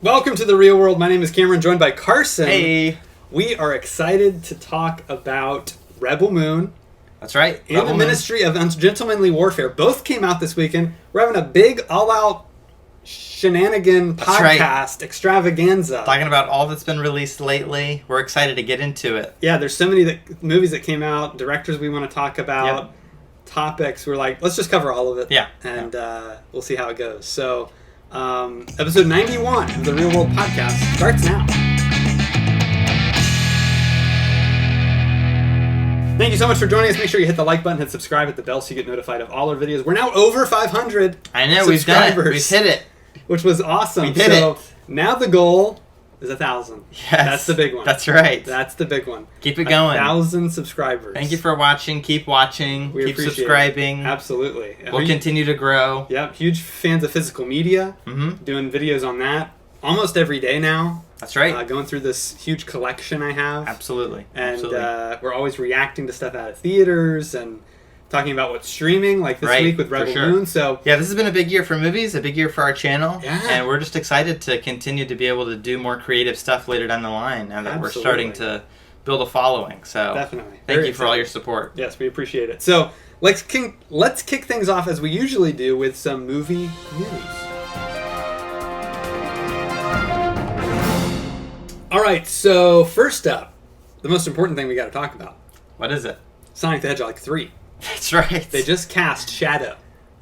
Welcome to the real world. My name is Cameron, joined by Carson. Hey. We are excited to talk about Rebel Moon. That's right. And the Ministry of Ungentlemanly Warfare. Both came out this weekend. We're having a big all-out shenanigan podcast extravaganza. Talking about all that's been released lately. We're excited to get into it. Yeah, there's so many movies that came out, directors we want to talk about, topics. We're like, let's just cover all of it. Yeah. And we'll see how it goes. So, episode 91 of the Real World Podcast starts now. Thank you so much for joining us. Make sure you hit the like button, hit subscribe, hit the bell so you get notified of all our videos. We're now over 500 I know, we've done it. We've hit it. Which was awesome. We did it. Now the goal is 1,000. Yes. That's the big one. That's right. That's the big one. Keep it going. 1,000 subscribers. Thank you for watching. Keep watching. We keep appreciate subscribing. It. Absolutely. We'll continue to grow. Yep. Huge fans of physical media. Mm-hmm. Doing videos on that almost every day now. That's right. Going through this huge collection I have. Absolutely. And we're always reacting to stuff out of theaters and talking about what's streaming, like this week with Rebel Moon. So yeah, this has been a big year for movies, a big year for our channel. Yeah. And we're just excited to continue to be able to do more creative stuff later down the line now that we're starting to build a following. So definitely. Thank you for all your support. Yes, we appreciate it. So let's kick things off as we usually do with some movie news. All right, so first up, the most important thing we got to talk about. What is it? Sonic the Hedgehog 3. That's right. They just cast Shadow.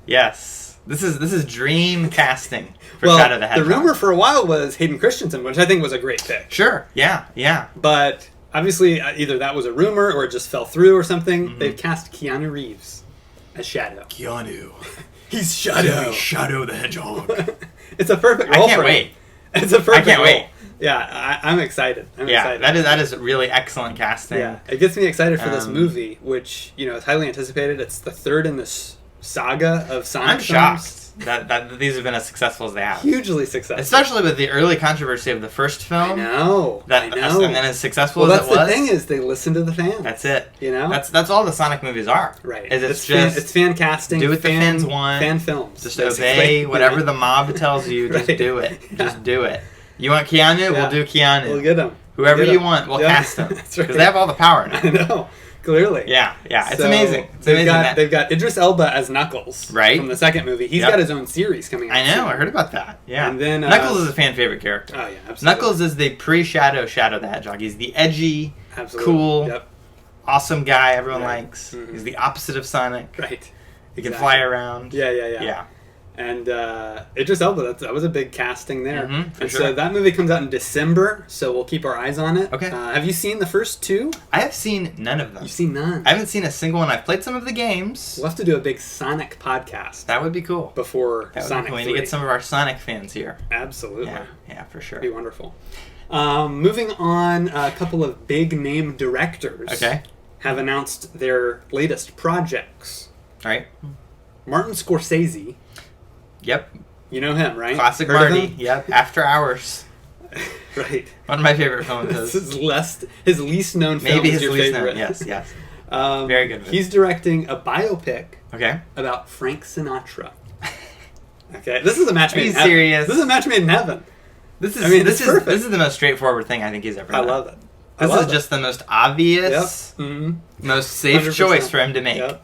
Yes. This is dream casting for Shadow the Hedgehog. The rumor for a while was Hayden Christensen, which I think was a great pick. Sure. Yeah. But obviously, either that was a rumor or it just fell through or something. Mm-hmm. They've cast Keanu Reeves as Shadow. Keanu. He's Shadow. Shadow the Hedgehog. It's a perfect role. I can't wait. It's a perfect I can't role. wait. Yeah, I'm excited. I'm excited. That is really excellent casting. Yeah, it gets me excited for this movie, which is highly anticipated. It's the third in this saga of Sonic films. I'm shocked that these have been as successful as they have. Hugely successful, especially with the early controversy of the first film. I know. And then as successful as it was. Well, that's the thing is they listen to the fans. That's it. That's all the Sonic movies are. Right. It's fan casting. Do what the fans want. Fan films. Just obey whatever the mob tells you. Just do it. Just do it. You want Keanu? We'll do Keanu. We'll get him. Whoever you want, we'll cast him. Because they have all the power now. I know. Clearly. Yeah. It's amazing. It's they've got Idris Elba as Knuckles. Right. From the second movie. He's got his own series coming out. I know. soon. I heard about that. Yeah. And then Knuckles is a fan favorite character. Oh, yeah. Absolutely. Knuckles is the pre-Shadow the Hedgehog. He's the edgy, cool, awesome guy everyone likes. Mm-hmm. He's the opposite of Sonic. Right. He can fly around. Yeah. And Idris Elba, that was a big casting there. Mm-hmm, and so that movie comes out in December, so we'll keep our eyes on it. Okay. Have you seen the first two? I have seen none of them. You've seen none? I haven't seen a single one. I've played some of the games. We'll have to do a big Sonic podcast. That would be cool. Before Sonic 3. We need to get some of our Sonic fans here. Absolutely. Yeah, for sure. That'd be wonderful. Moving on, a couple of big name directors have announced their latest projects. All right. Martin Scorsese. Yep. You know him, right? Classic Marty. Yep. After Hours. Right. One of my favorite films. His least known film. Maybe is his your least favorite. known. Yes. Very good. He's directing a biopic. Okay. About Frank Sinatra. Okay. This is a match made in heaven. Are you serious? This is a match made in heaven. This is the most straightforward thing I think he's ever done. I love it. This is just the most obvious, most safe 100%. choice for him to make. Yep.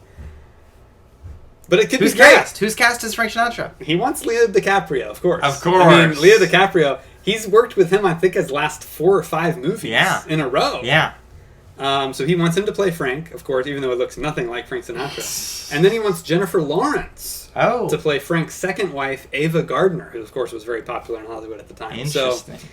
But it could Who's be great. cast? Who's cast as Frank Sinatra? He wants Leo DiCaprio, of course. Of course. I mean, Leo DiCaprio, he's worked with him, I think, his last 4 or 5 movies in a row. Yeah. So he wants him to play Frank, of course, even though it looks nothing like Frank Sinatra. And then he wants Jennifer Lawrence to play Frank's second wife, Ava Gardner, who, of course, was very popular in Hollywood at the time. Interesting. So,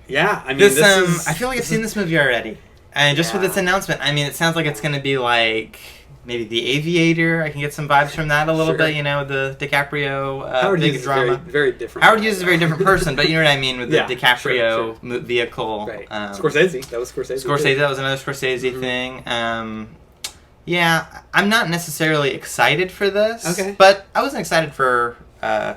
yeah, I mean, this is... I feel like I've seen this movie already. And just with its announcement, I mean, it sounds like it's going to be like... Maybe The Aviator. I can get some vibes from that a little bit. The DiCaprio big drama. Very different. Howard Hughes is a very different person, but you know what I mean with the DiCaprio vehicle. Right. Scorsese. That was Scorsese. That was another Scorsese thing. I'm not necessarily excited for this. Okay. But I wasn't excited for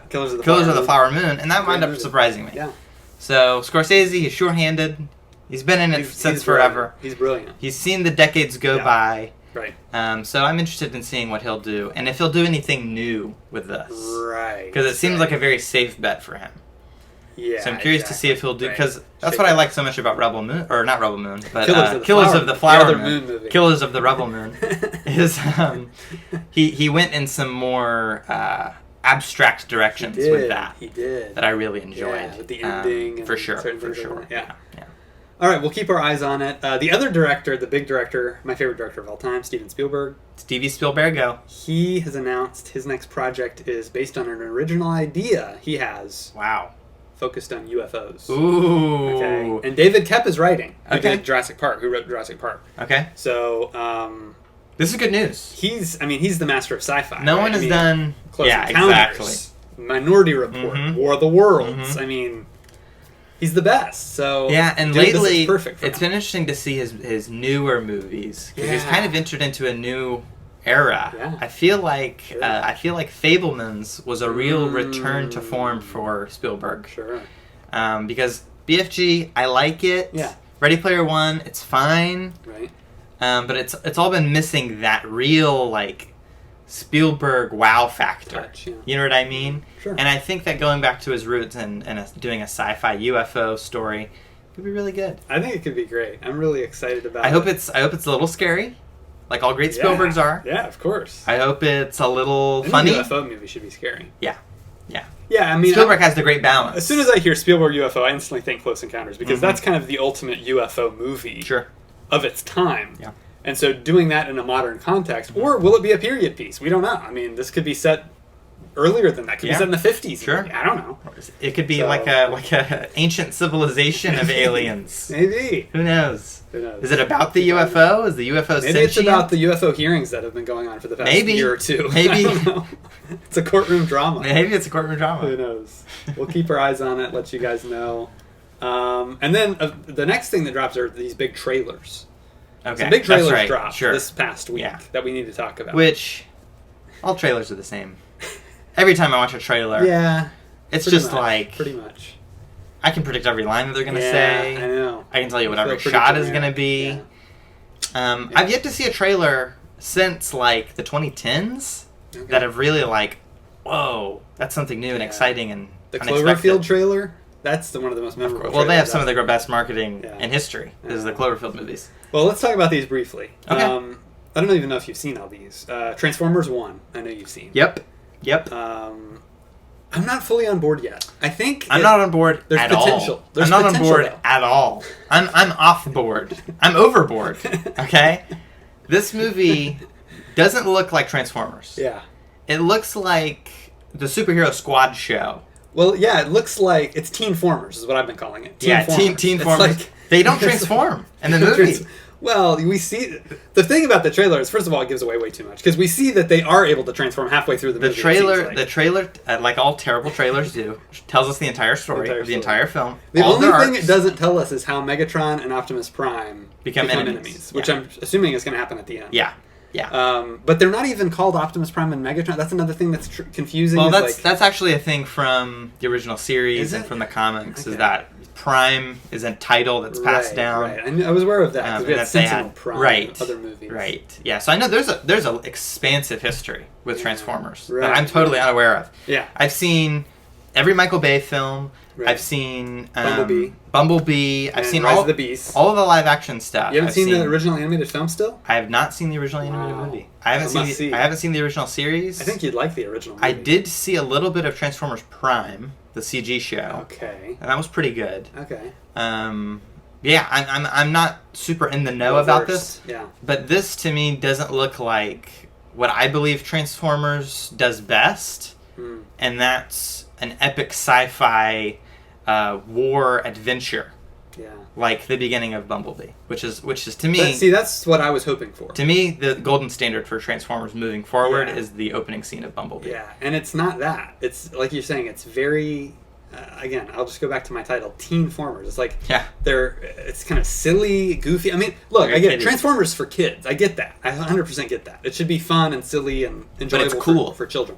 Killers of the Flower Moon, and that wound up surprising me. Yeah. So Scorsese, he's sure-handed. He's been in it since forever. He's brilliant. He's seen the decades go by. Right. So I'm interested in seeing what he'll do, and if he'll do anything new with this. Right. Because it seems like a very safe bet for him. Yeah, so I'm curious to see if he'll do, because that's what I like so much about Rebel Moon, or not Rebel Moon, but Killers of the Flower Moon movie. Killers of the Rebel Moon, is he went in some more abstract directions with that. He did. That I really enjoyed. Yeah, with the ending. For sure. Yeah. All right, we'll keep our eyes on it. The other director, the big director, my favorite director of all time, Steven Spielberg. Stevie Spielberg, he has announced his next project is based on an original idea he has. Wow. Focused on UFOs. Ooh. Okay. And David Koepp is writing. Who did Jurassic Park, who wrote Jurassic Park. Okay. So, this is good news. He's the master of sci-fi. No one has done... Close Encounters, Minority Report, War of the Worlds. I mean... He's the best, so... Yeah, and lately, perfect for it's been interesting to see his newer movies. Because he's kind of entered into a new era. Yeah. I feel like Fabelmans was a real return to form for Spielberg. Sure. Because BFG, I like it. Yeah. Ready Player One, it's fine. Right. But it's all been missing that real, like... Spielberg wow factor. Touch, yeah. You know what I mean? Sure. And I think that going back to his roots and doing a sci-fi UFO story could be really good. I think it could be great. I'm really excited about it. I hope it's a little scary, like all great Spielbergs are. Yeah, of course. I hope it's a little funny. Any UFO movie should be scary. Yeah. Yeah, I mean... Spielberg has the great balance. As soon as I hear Spielberg UFO, I instantly think Close Encounters, because that's kind of the ultimate UFO movie of its time. Yeah. And so doing that in a modern context, or will it be a period piece? We don't know. I mean, this could be set earlier than that. It could be set in the 50s. Sure. I don't know. It could be like a ancient civilization of aliens. Maybe. Who knows? Is it about the UFO? Is the UFO sentient? Maybe it's about the UFO hearings that have been going on for the past year or two. Maybe. I don't know. It's a courtroom drama. Maybe it's a courtroom drama. Who knows? We'll keep our eyes on it, let you guys know. And then the next thing that drops are these big trailers. Okay, some big trailers dropped this past week that we need to talk about. Which, all trailers are the same. Every time I watch a trailer, it's just like... Pretty much. I can predict every line that they're going to say. I know. I can tell you what every shot is going to be. Yeah. I've yet to see a trailer since, like, the 2010s that have really, like, whoa, that's something new and exciting and the unexpected. Cloverfield trailer? That's one of the most memorable. Well, they have some of the best marketing in history. This is the Cloverfield movies. Well, let's talk about these briefly. Okay. I don't even know if you've seen all these. Transformers 1, I know you've seen. Yep. I'm not fully on board yet. I think... I'm not on board there's at potential. all. There's I'm not potential, on board at all. I'm off board. I'm overboard. Okay? This movie doesn't look like Transformers. Yeah. It looks like the Superhero Squad show. Well, yeah, it looks like... It's Teen Formers is what I've been calling it. Teen Formers. Like, they don't transform in the movie. Well, we see... The thing about the trailer is, first of all, it gives away way too much. Because we see that they are able to transform halfway through the movie. The trailer, like all terrible trailers do, tells us the entire story of the entire film. The only thing it doesn't tell us is how Megatron and Optimus Prime become enemies. Which I'm assuming is going to happen at the end. Yeah. But they're not even called Optimus Prime and Megatron. That's another thing that's confusing. Well, that's actually a thing from the original series and from the comics, is that Prime is a title that's passed down. Right. I was aware of that, because we had Sentinel Prime in other movies. Right, yeah. So I know there's an expansive history with Transformers that I'm totally unaware of. Yeah. I've seen every Michael Bay film. Right. I've seen Bumblebee. I've seen Rise of the Beast. all of the live action stuff. You haven't seen the original animated film still? I have not seen the original animated movie. I haven't seen the original series. I think you'd like the original movie. I did see a little bit of Transformers Prime, the CG show. Okay. And that was pretty good. Okay. Yeah, I'm not super in the know about this. Yeah. But this to me doesn't look like what I believe Transformers does best, and that's an epic sci-fi war adventure. Yeah. Like the beginning of Bumblebee, which is to me... that's what I was hoping for. To me, the golden standard for Transformers moving forward is the opening scene of Bumblebee. Yeah, and it's not that. It's, like you're saying, it's very... again, I'll just go back to my title, Teen Formers. It's like, it's kind of silly, goofy. I mean, look, I get it. Transformers for kids. I get that. I 100% get that. It should be fun and silly and enjoyable. But it's cool. For children.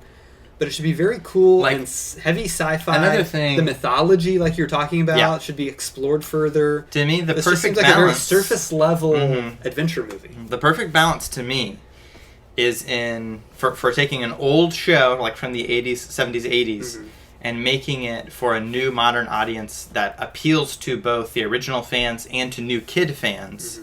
But it should be very cool and heavy sci-fi. Another thing... The mythology, like you're talking about, should be explored further. To me, the perfect balance... like a very surface-level adventure movie. The perfect balance, to me, is in... For taking an old show, like from the 80s, 70s, 80s, and making it for a new modern audience that appeals to both the original fans and to new kid fans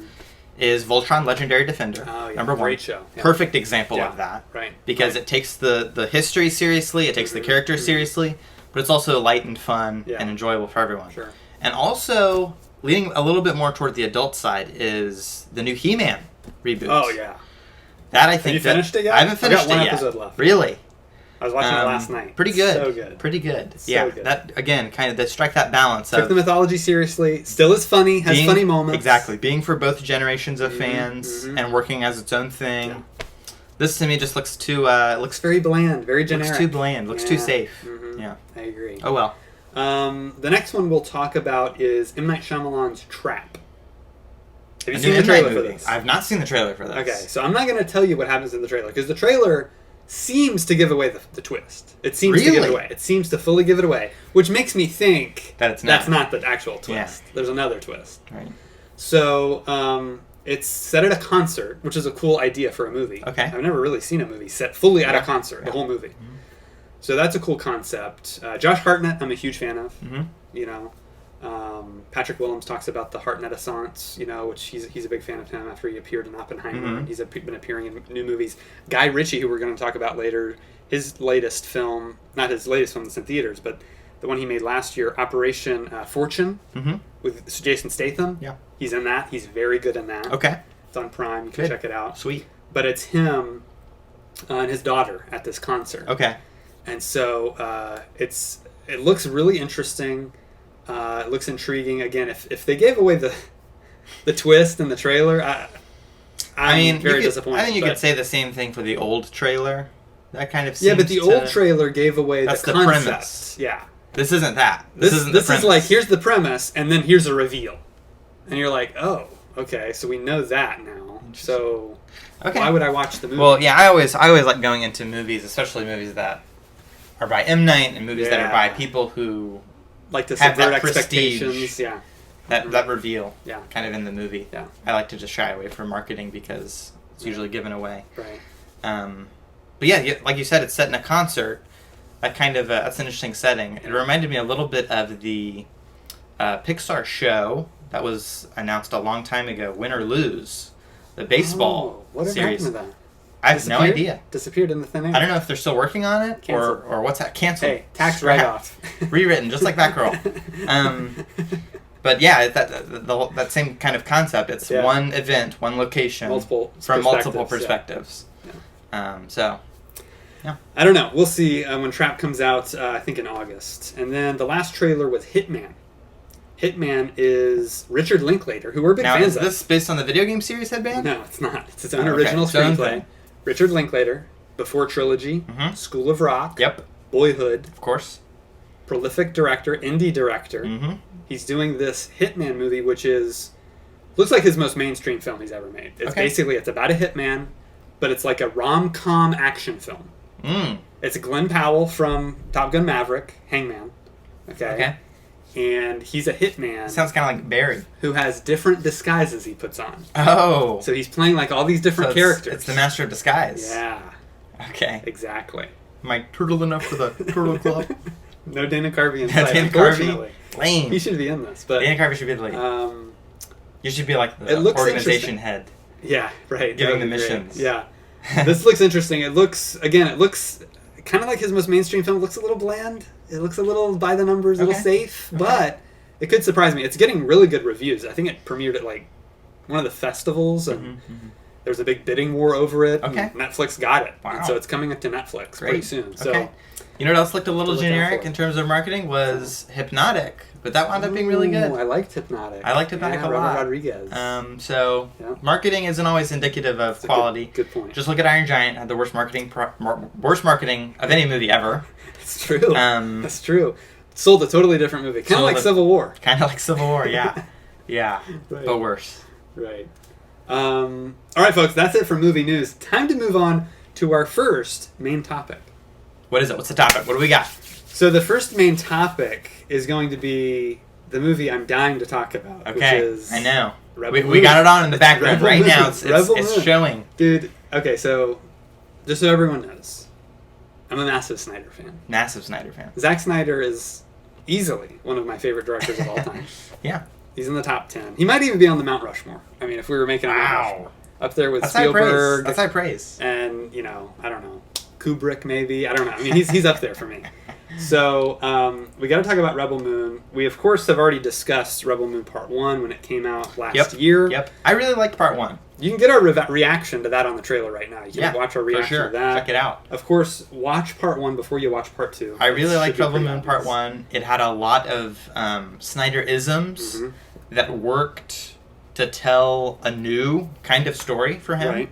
is Voltron Legendary Defender. Number 1. Great show. Yeah. Perfect example of that. Right. Because it takes the history seriously, it takes the characters seriously, but it's also light and fun and enjoyable for everyone. Sure. And also, leaning a little bit more toward the adult side is the new He-Man reboot. Oh, yeah. That I think. Have you finished it yet? I haven't finished it yet. I got one episode left. Really? I was watching it last night. Pretty good. So good. Pretty good. So good. That, again, kind of, they strike that balance. Took the mythology seriously. Still is funny. Has funny moments. Exactly. Being for both generations of fans and working as its own thing. Yeah. This, to me, just looks too... looks very bland. Very generic. Looks too bland. Looks too safe. Yeah. I agree. Oh, well. The next one we'll talk about is M. Night Shyamalan's Trap. Have you seen the trailer for this? I've not seen the trailer for this. Okay, so I'm not going to tell you what happens in the trailer, because the trailer seems to give away the twist. It seems to give it away. It seems to fully give it away, which makes me think that's not the actual twist. Yeah. There's another twist. Right. So it's set at a concert, which is a cool idea for a movie. Okay. I've never really seen a movie set fully at a concert, the whole movie. Mm-hmm. So that's a cool concept. Josh Hartnett, I'm a huge fan of. Mm-hmm. You know, Patrick Willems talks about the Hartnett-essence, you know, which he's a big fan of him after he appeared in Oppenheimer. Mm-hmm. He's been appearing in new movies. Guy Ritchie, who we're going to talk about later, his latest film, not his latest film that's in theaters, but the one he made last year, Operation Fortune, with Jason Statham. Yeah. He's in that. He's very good in that. Okay. It's on Prime. You can check it out. Sweet. But it's him and his daughter at this concert. Okay. And so it looks really interesting. It looks intriguing. Again, if they gave away the twist in the trailer, I'm very disappointed. I think you could say the same thing for the old trailer. That kind of seems but the old trailer gave away the concept. Premise. Yeah. This isn't that. This is like, here's the premise, and then here's a reveal. And you're like, oh, okay, so we know that now. So why would I watch the movie? Well, yeah, I always like going into movies, especially movies that are by M. Night and movies that are by people who like to have subvert that expectations. Prestige, yeah. That reveal kind of in the movie. Yeah. I like to just shy away from marketing because it's usually given away. Right. But yeah, like you said, it's set in a concert. That kind of that's an interesting setting. It reminded me a little bit of the Pixar show that was announced a long time ago, Win or Lose, the baseball what series. Happened to that? I have no idea. Disappeared in the thin air. I don't know if they're still working on it or what's that? Canceled. Hey, tax write-off. Rewritten, just like that girl. But yeah, that same kind of concept. It's one event, one location, multiple perspectives. Yeah. Yeah. I don't know. We'll see when Trap comes out, I think in August. And then the last trailer was Hitman. Hitman is Richard Linklater, who we're big fans of. Is this based on the video game series Headband? No, it's not. It's its own original screenplay. Richard Linklater, Before Trilogy, School of Rock, Boyhood. Of course. Prolific director, indie director. Mm-hmm. He's doing this Hitman movie, which looks like his most mainstream film he's ever made. It's basically, it's about a hitman, but it's like a rom-com action film. It's Glenn Powell from Top Gun Maverick, Hangman. Okay. And he's a hitman. Sounds kind of like Barry. Who has different disguises he puts on. Oh. So he's playing like all these different characters. It's the master of disguise. Yeah. Okay. Exactly. Am I turtle enough for the Turtle Club? No Dana Carvey inside, Dana Carvey? Lame. He should be in this. But Dana Carvey should be the lead. You should be like the organization head. Yeah, right. Giving the missions. Great. Yeah. This looks interesting. It looks kind of like his most mainstream film. It looks a little bland. It looks a little by the numbers, a little safe, but it could surprise me. It's getting really good reviews. I think it premiered at like one of the festivals, and there was a big bidding war over it. Okay. Netflix got it. Wow. And so it's coming up to Netflix pretty soon. So, you know what else looked a little generic in terms of marketing was Hypnotic, but that wound up being really good. I liked Hypnotic. I liked Hypnotic a lot. Robert Rodriguez. Marketing isn't always indicative of quality. Good point. Just look at Iron Giant. Had the worst marketing of any movie ever. It's true. That's true. Sold a totally different movie. Kind of like Civil War. Kind of like Civil War, yeah. Yeah, right. But worse. Right. All right, folks, that's it for movie news. Time to move on to our first main topic. What is it? What's the topic? What do we got? So the first main topic is going to be the movie I'm dying to talk about. Okay, which is I know. We got it on in the background right now. It's showing. Dude, okay, so just so everyone knows, I'm a massive Snyder fan. Massive Snyder fan. Zack Snyder is easily one of my favorite directors of all time. Yeah. He's in the top 10. He might even be on the Mount Rushmore. I mean, if we were making a Mount Rushmore. Up there with Spielberg. That's high praise. And, I don't know, Kubrick maybe. I don't know. I mean, he's up there for me. So, we got to talk about Rebel Moon. We, of course, have already discussed Rebel Moon Part 1 when it came out last year. Yep. I really liked Part 1. You can get our reaction to that on the trailer right now. You can watch our reaction to that. Check it out. Of course, watch Part 1 before you watch Part 2. I really liked Rebel Moon Part 1. It had a lot of Snyder-isms that worked to tell a new kind of story for him.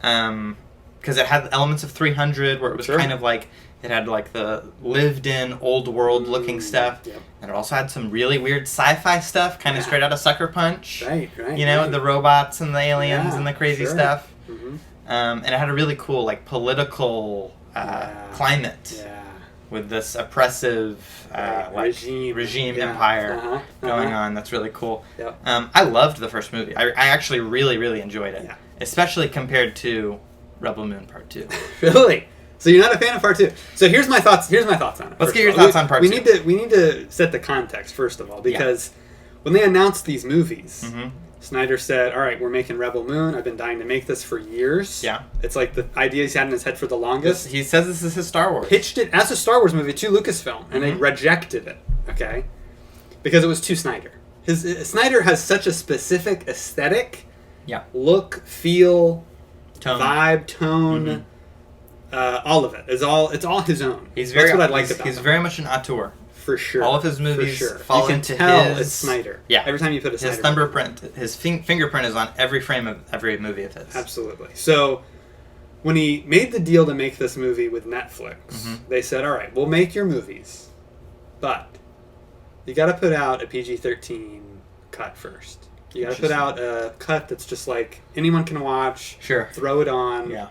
Right. Because it had elements of 300 where it was kind of like, it had like the lived-in, old world-looking stuff. Yep. And it also had some really weird sci-fi stuff, kind of straight out of Sucker Punch. Right. The robots and the aliens and the crazy stuff. Mm-hmm. And it had a really cool, like, political climate with this oppressive regime empire going on. That's really cool. Yep. I loved the first movie. I actually really, really enjoyed it, especially compared to Rebel Moon Part 2. Really? So you're not a fan of Part 2. So here's my thoughts on it. Let's get your thoughts on Part 2. We need to set the context, first of all, because when they announced these movies, Snyder said, all right, we're making Rebel Moon. I've been dying to make this for years. Yeah. It's like the idea he's had in his head for the longest. He says this is his Star Wars. Pitched it as a Star Wars movie to Lucasfilm, and they rejected it, okay? Because it was too Snyder. Snyder has such a specific aesthetic, look, feel, vibe, tone, all of it. It's all his own. That's what I like about him. He's very much an auteur. For sure. All of his movies fall into it's Snyder. Yeah. Every time you put a Snyder. His thumbprint, his fingerprint is on every frame of every movie of his. Absolutely. So, when he made the deal to make this movie with Netflix, they said, all right, we'll make your movies, but you got to put out a PG-13 cut first. You got to put out a cut that's just like anyone can watch. Sure. Throw it on. Yeah.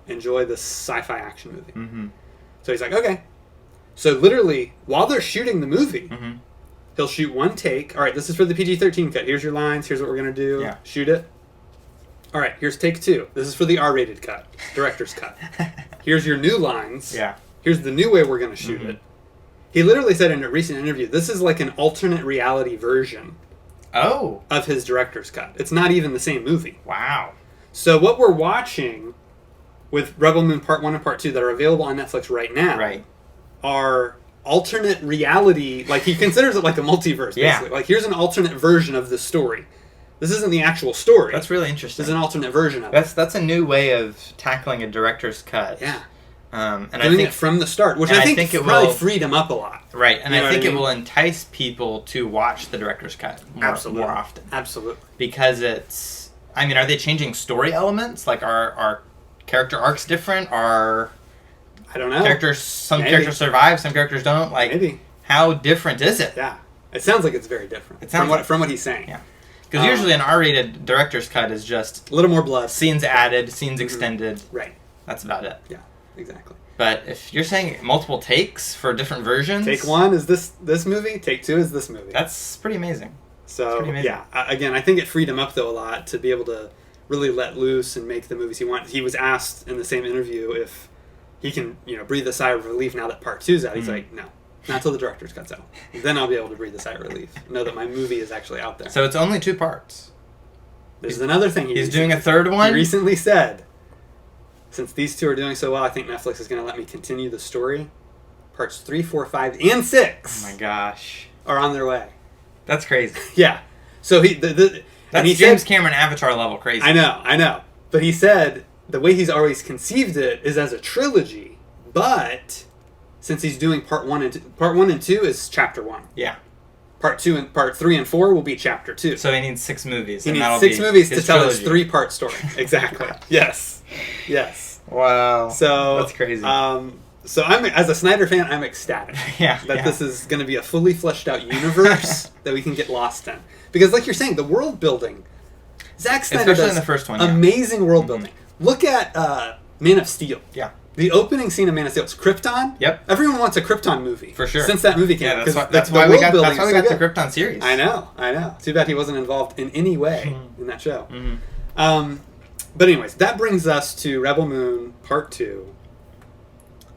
Enjoy this sci-fi action movie. So he's like, okay. So literally, while they're shooting the movie, he'll shoot one take. All right, this is for the PG-13 cut. Here's your lines. Here's what we're going to do. Yeah. Shoot it. All right, here's take 2. This is for the R-rated cut, director's cut. Here's your new lines. Yeah. Here's the new way we're going to shoot it. He literally said in a recent interview, this is like an alternate reality version of his director's cut. It's not even the same movie. Wow. So what we're watching with Rebel Moon Part 1 and Part 2 that are available on Netflix right now are alternate reality. Like, he considers it like a multiverse, basically. Like, here's an alternate version of the story. This isn't the actual story. That's really interesting. This is an alternate version of it. That's a new way of tackling a director's cut. Yeah. And doing it from the start, which I think it probably freed him up a lot. Right, and I think it will entice people to watch the director's cut more often. Absolutely. Because it's... I mean, are they changing story elements? Like, are character arcs different? Are... I don't know. Some characters survive, some characters don't. Like, maybe. How different is it? Yeah. It sounds like it's very different. It sounds from what he's saying. Yeah. Because usually an R-rated director's cut is just... a little more blood. Scenes added, scenes extended. Right. That's about it. Yeah, exactly. But if you're saying multiple takes for different versions... Take 1 is this movie, take 2 is this movie. That's pretty amazing. So, yeah. Again, I think it freed him up, though, a lot to be able to really let loose and make the movies he wants. He was asked in the same interview if he can, breathe a sigh of relief now that Part 2's out. He's like, no, not till the director's cut's out. Then I'll be able to breathe a sigh of relief. Know that my movie is actually out there. So it's only 2 parts. There's another thing. He's doing a third one? He recently said, since these 2 are doing so well, I think Netflix is going to let me continue the story. Parts 3, 4, 5, and 6. Oh my gosh. Are on their way. That's crazy. Yeah. So that's James Cameron Avatar level crazy. I know. But he said the way he's always conceived it is as a trilogy, but since he's doing part 1 and 2 is chapter 1. Yeah. Part 2 and Part 3 and 4 will be chapter 2. So he needs 6 movies. He needs 6 movies to tell his 3-part story. Exactly. Yes. Wow. So that's crazy. So I'm, as a Snyder fan, I'm ecstatic that this is going to be a fully fleshed out universe that we can get lost in. Because, like you're saying, the world building, Zack Snyder especially in the first one, amazing world building. Look at Man of Steel. Yeah. The opening scene of Man of Steel is Krypton. Yep. Everyone wants a Krypton movie. For sure. Since that movie came out. That's why we got the Krypton series. I know. Too bad he wasn't involved in any way in that show. But anyways, that brings us to Rebel Moon Part 2.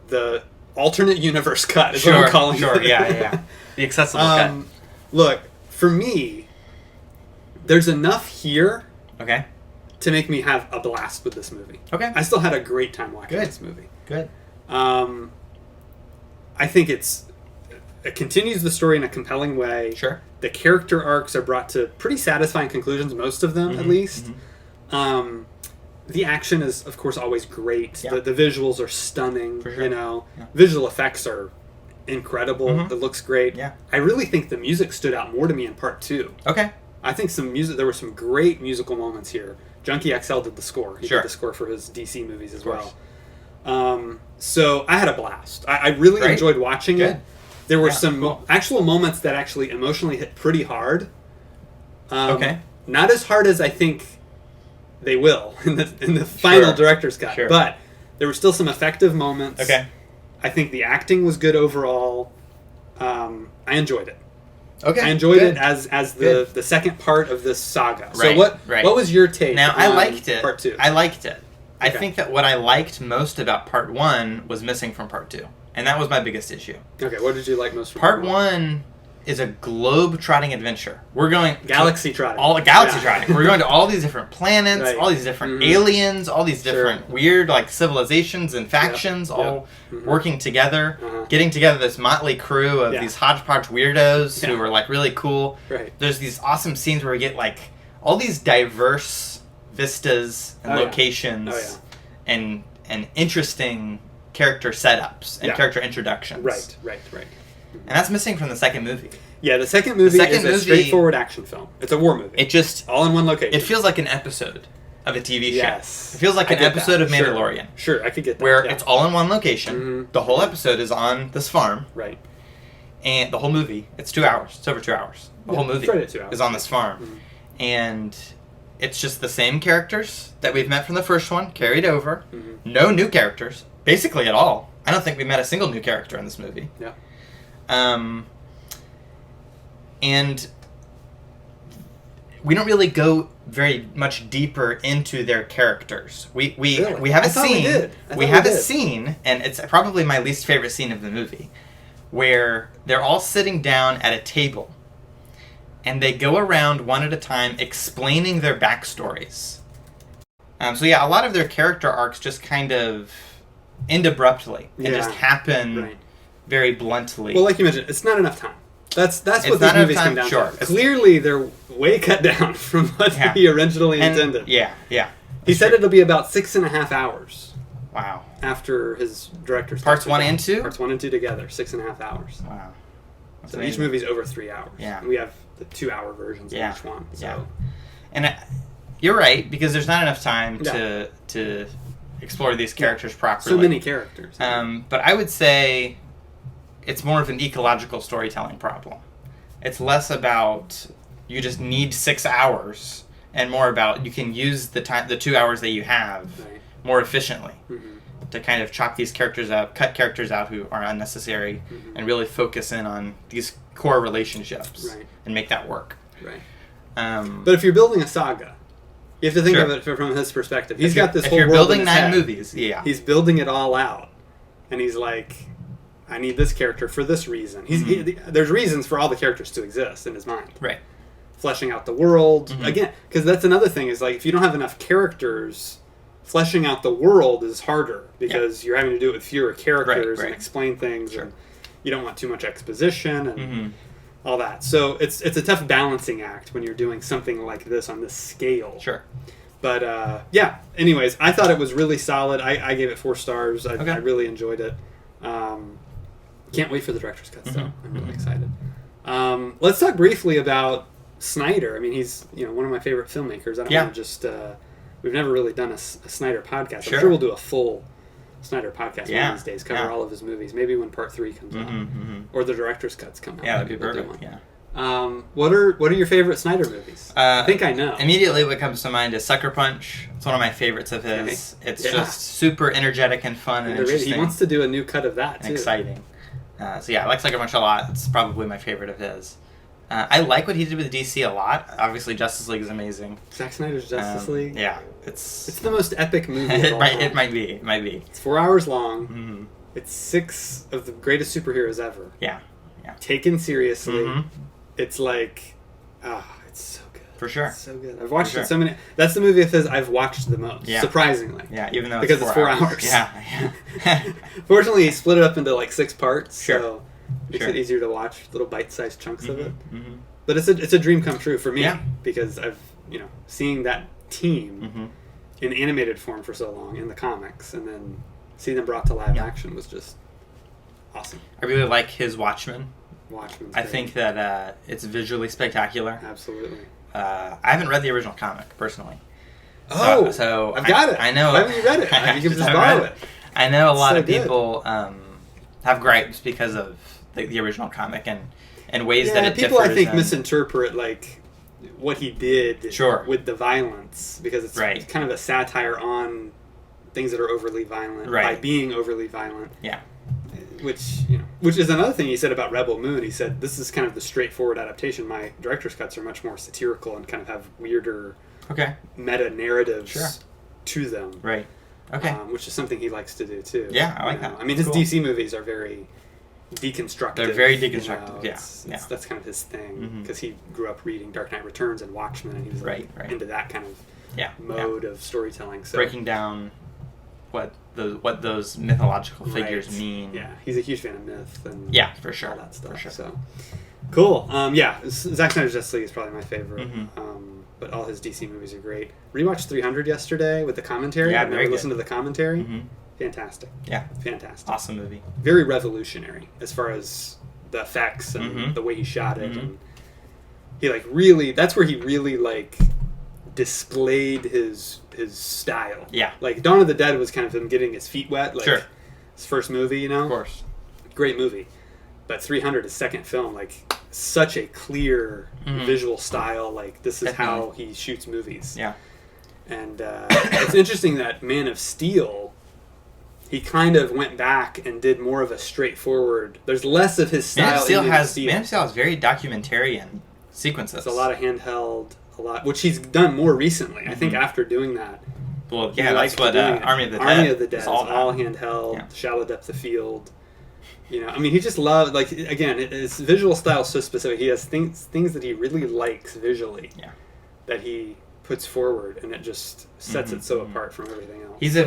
the alternate universe cut is what I'm calling it. Sure, yeah. The accessible cut. Look, for me, there's enough here to make me have a blast with this movie. Okay. I still had a great time watching this movie. Good. I think it continues the story in a compelling way. Sure. The character arcs are brought to pretty satisfying conclusions, most of them, at least. Mm-hmm. The action is, of course, always great. Yeah. The visuals are stunning. For sure. You know, visual effects are incredible. Mm-hmm. It looks great. Yeah. I really think the music stood out more to me in part 2. Okay. I think there were some great musical moments here. Junkie XL did the score. He did the score for his DC movies as well. So I had a blast. I really enjoyed watching it. There were some actual moments that actually emotionally hit pretty hard. Not as hard as I think they will in the final director's cut. Sure. But there were still some effective moments. Okay. I think the acting was good overall. I enjoyed it. Okay. I enjoyed it as the second part of this saga. So what was your take? Now I liked it. Part 2. I liked it. I think that what I liked most about part 1 was missing from part 2. And that was my biggest issue. Okay, what did you like most from part 1? Is a globe-trotting adventure. We're going galaxy-trotting. Galaxy-trotting. We're going to all these different planets, all these different aliens, all these different weird civilizations and factions working together, getting together this motley crew of these hodgepodge weirdos who are really cool. Right. There's these awesome scenes where we get all these diverse vistas and locations and interesting character setups and character introductions. Right. And that's missing from the second movie. Yeah, the second movie is a straightforward action film. It's a war movie. It just... all in one location. It feels like an episode of a TV show. Yes. It feels like an episode of Mandalorian. Sure, I could get that. Where it's all in one location. Mm-hmm. The whole episode is on this farm. Right. And the whole movie, it's 2 hours. It's over 2 hours. The whole movie is on this farm. Mm-hmm. And it's just the same characters that we've met from the first one, carried over. Mm-hmm. No new characters, basically at all. I don't think we met a single new character in this movie. Yeah. And we don't really go very much deeper into their characters. We have a scene. We have a scene, and it's probably my least favorite scene of the movie, where they're all sitting down at a table, and they go around one at a time explaining their backstories. So a lot of their character arcs just kind of end abruptly and just happen very bluntly. Well, like you mentioned, it's not enough time. That's what these movies come down to. Clearly, they're way cut down from what he originally intended. Yeah. He said it'll be about 6.5 hours. Wow. After his director's parts 1 and 2? Parts 1 and 2 together, 6.5 hours. Wow. That's so amazing. Each movie's over 3 hours. Yeah. And we have the 2-hour versions of each one. So. Yeah. And you're right, because there's not enough time to explore these characters properly. So many characters. But I would say it's more of an ecological storytelling problem. It's less about you just need 6 hours and more about you can use the 2 hours that you have more efficiently to kind of chop these characters out, cut characters out who are unnecessary, and really focus in on these core relationships and make that work. Right. But if you're building a saga, you have to think of it from his perspective. He's got this whole world. If you're building 9 movies, he's building it all out, and he's like, I need this character for this reason. There's reasons for all the characters to exist in his mind. Right. Fleshing out the world. Again, because that's another thing, is if you don't have enough characters, fleshing out the world is harder because you're having to do it with fewer characters and explain things, and you don't want too much exposition and all that. So it's a tough balancing act when you're doing something like this on this scale. Sure. But anyways, I thought it was really solid. I gave it 4 stars. I really enjoyed it. Can't wait for the director's cut, though. I'm really excited. Let's talk briefly about Snyder. I mean, he's one of my favorite filmmakers. I don't want to just... we've never really done a Snyder podcast. I'm sure we'll do a full Snyder podcast one of these days, cover all of his movies. Maybe when part 3 comes out. Or the director's cuts come out. Yeah, that'd be perfect. What are your favorite Snyder movies? I think I know. Immediately what comes to mind is Sucker Punch. It's one of my favorites of his. It's just super energetic and fun and interesting. He wants to do a new cut of that, too. Exciting. I like Sucker Punch a lot. It's probably my favorite of his. I like what he did with DC a lot. Obviously, Justice League is amazing. Zack Snyder's Justice League? Yeah. It's the most epic movie of all time. It might be. It's 4 hours long. It's 6 of the greatest superheroes ever. Yeah. Taken seriously. It's like, it's so good. For sure. It's so good. I've watched it so many. That's the movie of his I've watched the most, surprisingly. Yeah, even though because it's 4 hours. Yeah. Fortunately, he split it up into like 6 parts, sure. so it makes it easier to watch, little bite-sized chunks of it. But it's a dream come true for me because I've, seeing that team in animated form for so long in the comics, and then see them brought to live action was just awesome. I really like his Watchmen. I great. think that it's visually spectacular. Absolutely. I haven't read the original comic personally. So I've got it. I know. Why haven't you read it? You can just borrow it. I know a lot of people have gripes because of the original comic and ways that it differs. People I think misinterpret like what he did with the violence because it's kind of a satire on things that are overly violent by being overly violent. Yeah. Which is another thing he said about Rebel Moon. He said, this is kind of the straightforward adaptation. My director's cuts are much more satirical and kind of have weirder meta-narratives to them. Right. Okay. Which is something he likes to do, too. Yeah, I like that. I mean, his DC movies are very deconstructive. They're very deconstructive, That's kind of his thing, because he grew up reading Dark Knight Returns and Watchmen, and he was into that kind of mode of storytelling. So breaking down what those mythological figures mean. Yeah, he's a huge fan of myth and for sure. all that stuff. For sure. So cool. Zack Snyder's Justice League is probably my favorite. But all his DC movies are great. Rewatched 300 yesterday with the commentary. Yeah, I've never listened to the commentary. Fantastic. Yeah, fantastic. Awesome movie. Very revolutionary as far as the effects and the way he shot it, and he really. That's where he really displayed his style. Yeah. Like Dawn of the Dead was kind of him getting his feet wet. His first movie, Of course. Great movie. But 300, his second film, such a clear visual style. This is how he shoots movies. Yeah. And it's interesting that Man of Steel, he kind of went back and did more of a straightforward. There's less of his style. Man of Steel has very documentarian sequences. It's a lot of handheld. Which he's done more recently. I think after doing that. Well, that's what Army of the Dead is all handheld, shallow depth of field. He just loved, again, his visual style is so specific. He has things that he really likes visually that he puts forward, and it just sets it so apart from everything else. He's a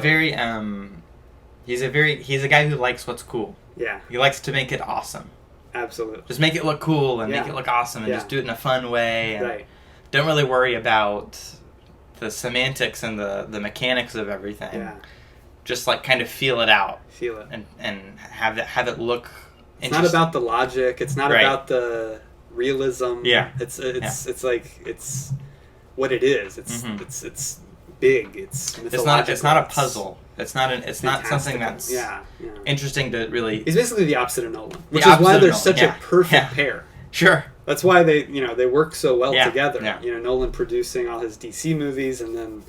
guy who likes what's cool. Yeah. He likes to make it awesome. Absolutely. Just make it look cool and make it look awesome and just do it in a fun way. And don't really worry about the semantics and the mechanics of everything. Yeah. Just kind of feel it out. Feel it. And have it look It's not about the logic. It's not about the realism. Yeah. It's what it is. It's big. It's mythological. It's not a puzzle. It's not something that's interesting to really. He's basically the opposite of Nolan, which is why they're such a perfect pair. Sure. That's why they work so well together. Yeah. Nolan producing all his DC movies, and then,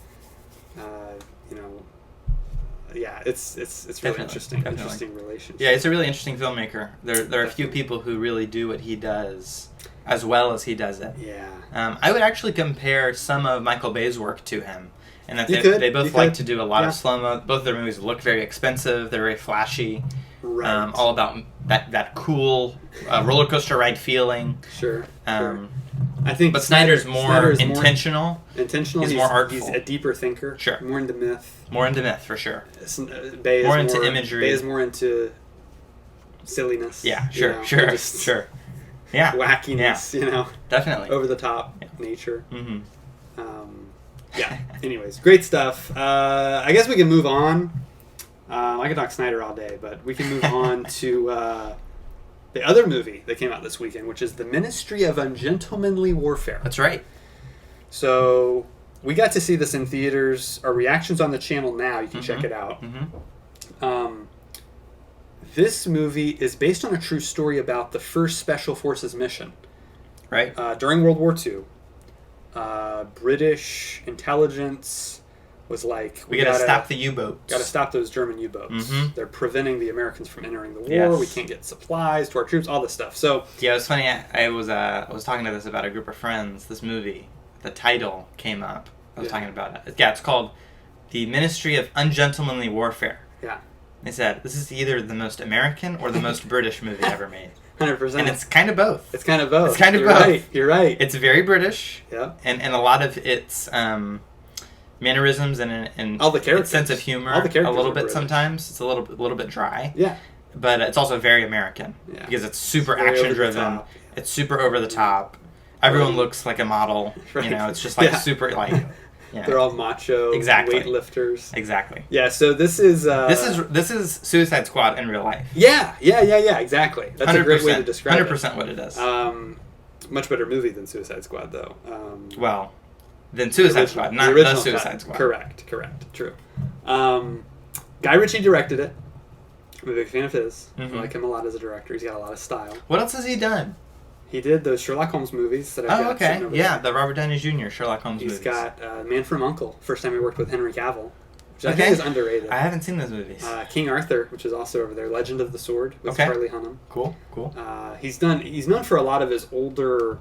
it's really interesting relationship. Yeah, he's a really interesting filmmaker. There are a few people who really do what he does as well as he does it. Yeah. I would actually compare some of Michael Bay's work to him, and that they both like to do a lot of slow-mo. Both of their movies look very expensive. They're very flashy. Right. All about that cool roller coaster ride feeling. Sure. I think, but Snyder's more intentional. He's more artful. He's a deeper thinker. Sure. More into myth. For sure. Bay is more into imagery. Bay is more into silliness. Yeah. Sure. Sure. Yeah. Wackiness. Yeah. Definitely. Over the top nature. Mm-hmm. Anyways, great stuff. I guess we can move on. I could talk Snyder all day, but we can move on to the other movie that came out this weekend, which is the Ministry of Ungentlemanly Warfare. That's right. So we got to see this in theaters. Our reaction's on the channel now. You can check it out. This movie is based on a true story about the first Special Forces mission. Right. During World War II, British intelligence was like, we gotta stop the U-boats. Gotta stop those German U-boats. They're preventing the Americans from entering the war. Yes. We can't get supplies to our troops, all this stuff. So yeah, it was funny. I was talking to this about a group of friends. This movie, the title came up. I was talking about it. Yeah, it's called The Ministry of Ungentlemanly Warfare. Yeah. They said, this is either the most American or the most British movie ever made. 100%. And it's kind of both. It's kind of both. You're both. Right. You're right. It's very British. Yeah. And a lot of its mannerisms and all the characters. Its sense of humor. All the characters a little bit British. Sometimes. It's a little bit dry. Yeah. But it's also very American. Yeah. Because it's super action driven. It's super over the top. Everyone looks like a model. Right. You know, it's just like super like. Yeah. They're all macho weightlifters. Exactly. Yeah, so this is Suicide Squad in real life. Yeah, exactly. That's a great way to describe 100% what it is. Much better movie than Suicide Squad, though. Than Suicide Squad, not the Suicide Squad. Correct. True. Guy Ritchie directed it. I'm a big fan of his. I like him a lot as a director. He's got a lot of style. What else has he done? He did those Sherlock Holmes movies that I've got. Okay. Yeah, the Robert Downey Jr. Sherlock Holmes movies. He's got Man from U.N.C.L.E. First time he worked with Henry Cavill, which I think is underrated. I haven't seen those movies. King Arthur, which is also over there. Legend of the Sword with Charlie Hunnam. Cool. He's known for a lot of his older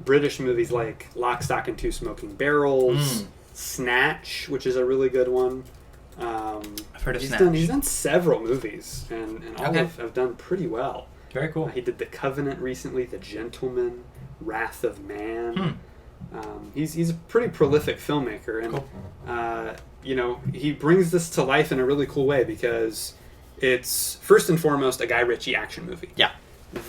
British movies like Lock, Stock, and Two Smoking Barrels, Snatch, which is a really good one. I've heard of Snatch. He's done several movies, and all have done pretty well. Very cool. He did The Covenant recently, The Gentleman, Wrath of Man. He's a pretty prolific filmmaker, and he brings this to life in a really cool way because it's first and foremost a Guy Ritchie action movie. Yeah.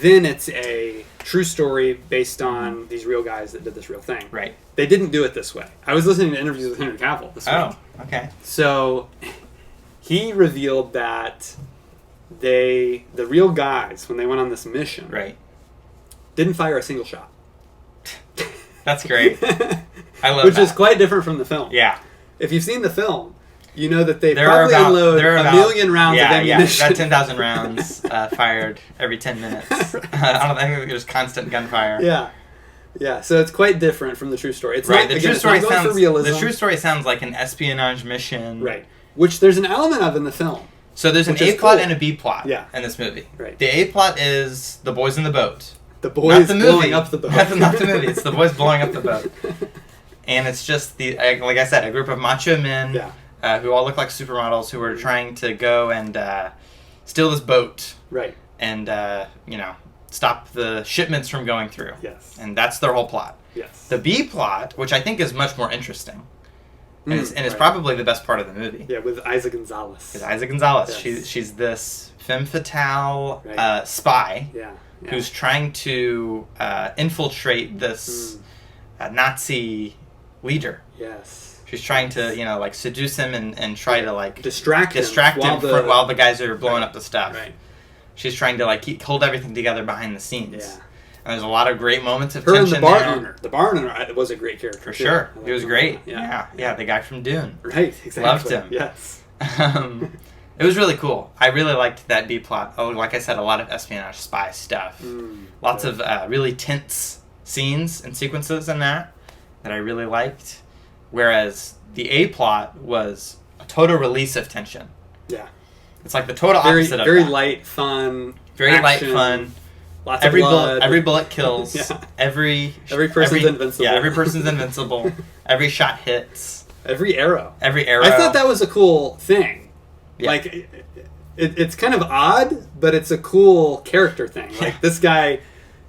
Then it's a true story based on these real guys that did this real thing. Right. They didn't do it this way. I was listening to interviews with Henry Cavill this week. Oh, okay. So he revealed that the real guys, when they went on this mission, didn't fire a single shot. That's great. I love Which is quite different from the film. Yeah. If you've seen the film, you know that they probably unload a million rounds of ammunition. Yeah, about 10,000 rounds fired every 10 minutes. I think there's constant gunfire. Yeah, so it's quite different from the true story. It's not, the true story sounds like an espionage mission. Right. Which there's an element of in the film. So there's an A plot and a B plot in this movie. Right. The A plot is the boys in the boat. The boys blowing up the boat. Not the movie. It's the boys blowing up the boat. And it's just, like I said, a group of macho men who all look like supermodels who are trying to go and steal this boat. Right. And, stop the shipments from going through. Yes. And that's their whole plot. Yes. The B plot, which I think is much more interesting, and it's probably the best part of the movie. Yeah, with Isa Gonzalez. Yes. She's this femme fatale spy who's trying to infiltrate this Nazi leader. Yes. She's trying to, seduce him and try to, distract him while the guys are blowing up the stuff. Right. She's trying to, hold everything together behind the scenes. Yeah. And there's a lot of great moments of tension tension and the bar owner. The bar owner was a great character. For sure. He was great. Yeah, the guy from Dune. Right, exactly. Loved him. Yes. It was really cool. I really liked that B plot. Oh, like I said, a lot of espionage spy stuff. Lots of really tense scenes and sequences in that I really liked. Whereas the A plot was a total release of tension. Yeah. It's like the total opposite of that. Very light, fun. Very light, fun. Lots of blood. Every bullet kills. Every person's invincible. Yeah, every person's invincible. Every shot hits. Every arrow. I thought that was a cool thing. Yeah. Like, it's kind of odd, but it's a cool character thing. Like, this guy,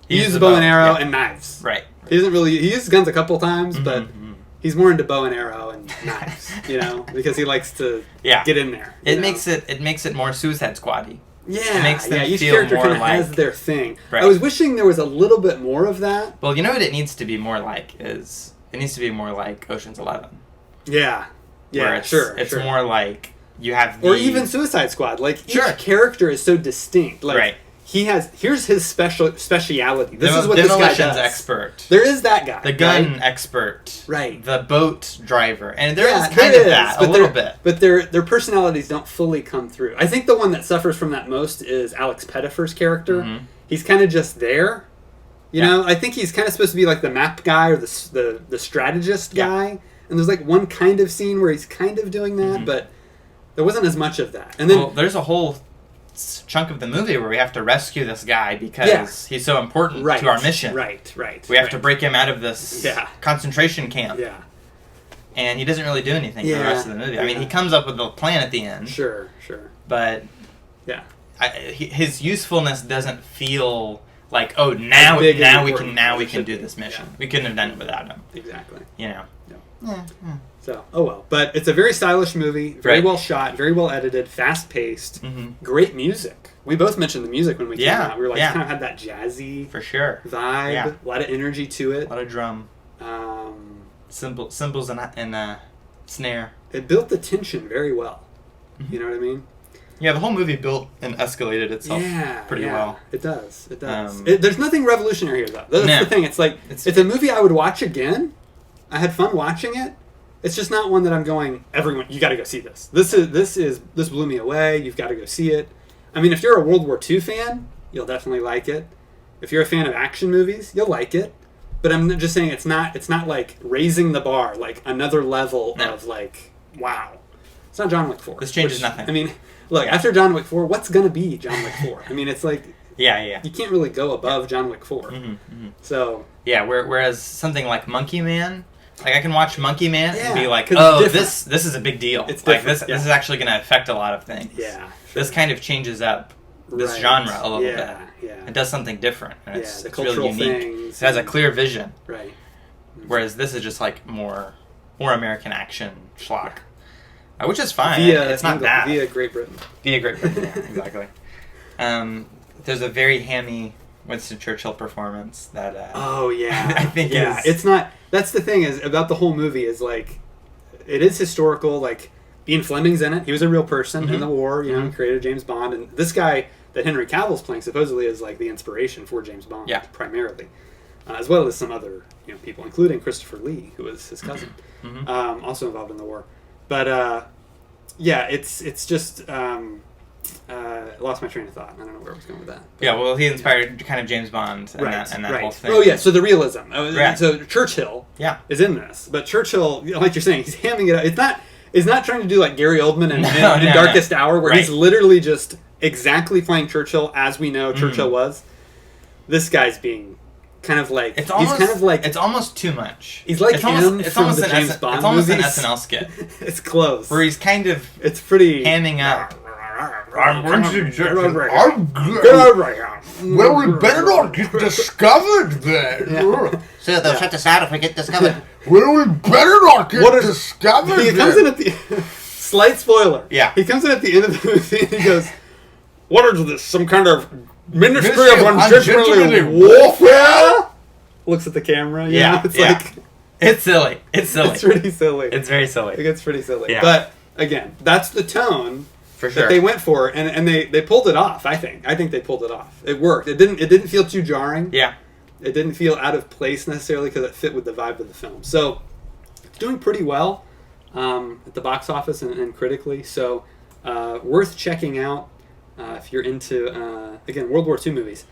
he uses bow and arrow and knives. Right. He uses guns a couple times, but he's more into bow and arrow and knives, because he likes to get in there. It makes it more Suicide Squad-y. Yeah, it makes them each feel character more kind of has their thing. Right. I was wishing there was a little bit more of that. Well, you know what it needs to be more like is it needs to be more like Ocean's 11. Yeah, it's more like you have or even Suicide Squad. Like each character is so distinct. Like here's his speciality. This is what this guy does. Expert. There is that guy. The gun expert. Right. The boat driver. And there is kind of that a little bit. But their personalities don't fully come through. I think the one that suffers from that most is Alex Pettyfer's character. Mm-hmm. He's kind of just there. You know, I think he's kind of supposed to be like the map guy or the strategist guy. And there's like one kind of scene where he's kind of doing that, but there wasn't as much of that. And then there's a whole chunk of the movie where we have to rescue this guy because he's so important to our mission. Right. We have to break him out of this concentration camp. Yeah. And he doesn't really do anything for the rest of the movie. I mean, he comes up with a plan at the end. Sure. But Yeah. His usefulness doesn't feel like, oh, now we can do this mission. Yeah. We couldn't have done it without him. Exactly. You know. Yeah. So, oh well. But it's a very stylish movie, very well shot, very well edited, fast-paced, great music. We both mentioned the music when we came out. We were like, kind of had that jazzy for sure vibe, a lot of energy to it. A lot of drum. Cymbals and snare. It built the tension very well. You know what I mean? Yeah, the whole movie built and escalated itself pretty well. It does. It does. There's nothing revolutionary here, though. That's the thing. It's like, it's a movie I would watch again. I had fun watching it. It's just not one that I'm going, everyone, you got to go see this. This blew me away. You've got to go see it. I mean, if you're a World War II fan, you'll definitely like it. If you're a fan of action movies, you'll like it. But I'm just saying it's not like raising the bar, like another level of like, wow. It's not John Wick 4. This changes nothing. I mean, look, after John Wick 4, what's going to be John Wick 4? I mean, it's like... Yeah. You can't really go above John Wick 4. So... Yeah, whereas something like Monkey Man... Like, I can watch Monkey Man and be like, oh, this is a big deal. It's like, this is actually going to affect a lot of things. Yeah. This kind of changes up this genre a little bit. Yeah. It does something different. And it's cultural really unique. Things. It has a clear vision. Right. Whereas this is just like more American action schlock. Which is fine. It's not bad. Via Great Britain. Yeah, exactly. There's a very hammy Winston Churchill performance that... I think is... It's not... That's the thing is about the whole movie is like... It is historical, like... Ian Fleming's in it. He was a real person in the war, you know, he created James Bond. And this guy that Henry Cavill's playing supposedly is like the inspiration for James Bond, primarily. As well as some other people, including Christopher Lee, who was his cousin, also involved in the war. But, it's just... I lost my train of thought. I don't know where I was going with that. Yeah, well, he inspired kind of James Bond and that whole thing. Oh, yeah, so the realism. So Churchill is in this. But Churchill, like you're saying, he's hamming it up. It's not trying to do like Gary Oldman in Darkest Hour, where he's literally just exactly playing Churchill as we know Churchill was. This guy's being kind of like... It's almost too much. He's like it's almost the James Bond It's almost movies. An SNL skit. It's close. Where he's kind of... It's pretty... hamming up. I'm Winston Churchill. I'm good. Well, we better not get discovered then. So they'll shut us out if we get discovered. Well, we better not get discovered. He comes in at the... Slight spoiler. Yeah. He comes in at the end of the movie and he goes, what is this? Some kind of Ministry of Ungentlemanly Warfare? Looks at the camera. It's like... It's silly. It's pretty silly. It's very silly. It gets pretty silly. Yeah. But, again, that's the tone... For sure. That they went for, and they pulled it off. I think they pulled it off. It worked. It didn't feel too jarring. Yeah, it didn't feel out of place necessarily because it fit with the vibe of the film. So it's doing pretty well at the box office and critically. So worth checking out if you're into again World War II movies.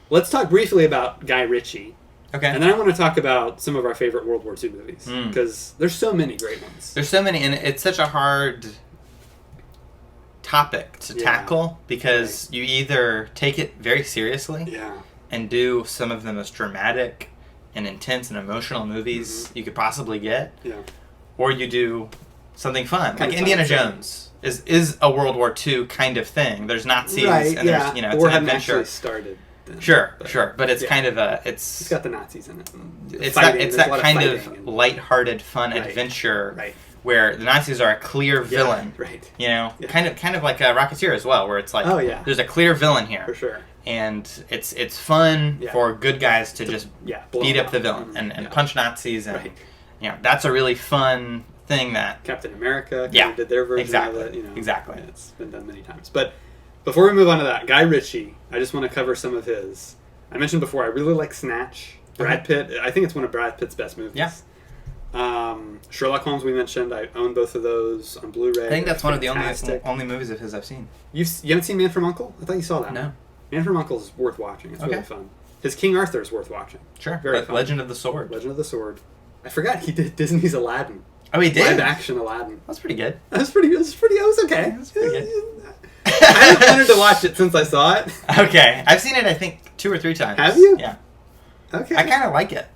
Let's talk briefly about Guy Ritchie. Okay. And then I want to talk about some of our favorite World War II movies because there's so many great ones. There's so many, and it's such a hard topic to tackle because you either take it very seriously and do some of the most dramatic and intense and emotional movies you could possibly get, or you do something fun like Indiana Jones is a World War II kind of thing. There's Nazis and there's it's war an hadn't adventure. Actually started then, sure, but it's kind of it's got the Nazis in it. It's that kind of lighthearted, fun adventure. Right. Where the Nazis are a clear villain, kind of like a Rocketeer as well, where it's like, there's a clear villain here, for sure, and it's fun for good guys to just beat up the villain and punch Nazis, and that's a really fun thing that Captain America did their version of it. Exactly, it's been done many times. But before we move on to that, Guy Ritchie, I just want to cover some of his. I mentioned before, I really like Snatch. Brad Pitt, I think it's one of Brad Pitt's best movies. Yeah. Sherlock Holmes we mentioned. I own both of those on Blu-ray. I think that's one of the only movies of his I've seen. You haven't seen Man from U.N.C.L.E.? I thought you saw that. No. Man from U.N.C.L.E. is worth watching. It's really fun. His King Arthur is worth watching. Sure. Very fun. Legend of the Sword. Legend of the Sword. I forgot he did Disney's Aladdin. Oh, he did? Live action Aladdin. That's pretty good. That was okay. That's pretty good. I haven't wanted to watch it since I saw it. Okay. I've seen it, I think, 2 or 3 times. Have you? Yeah. Okay. I kind of like it.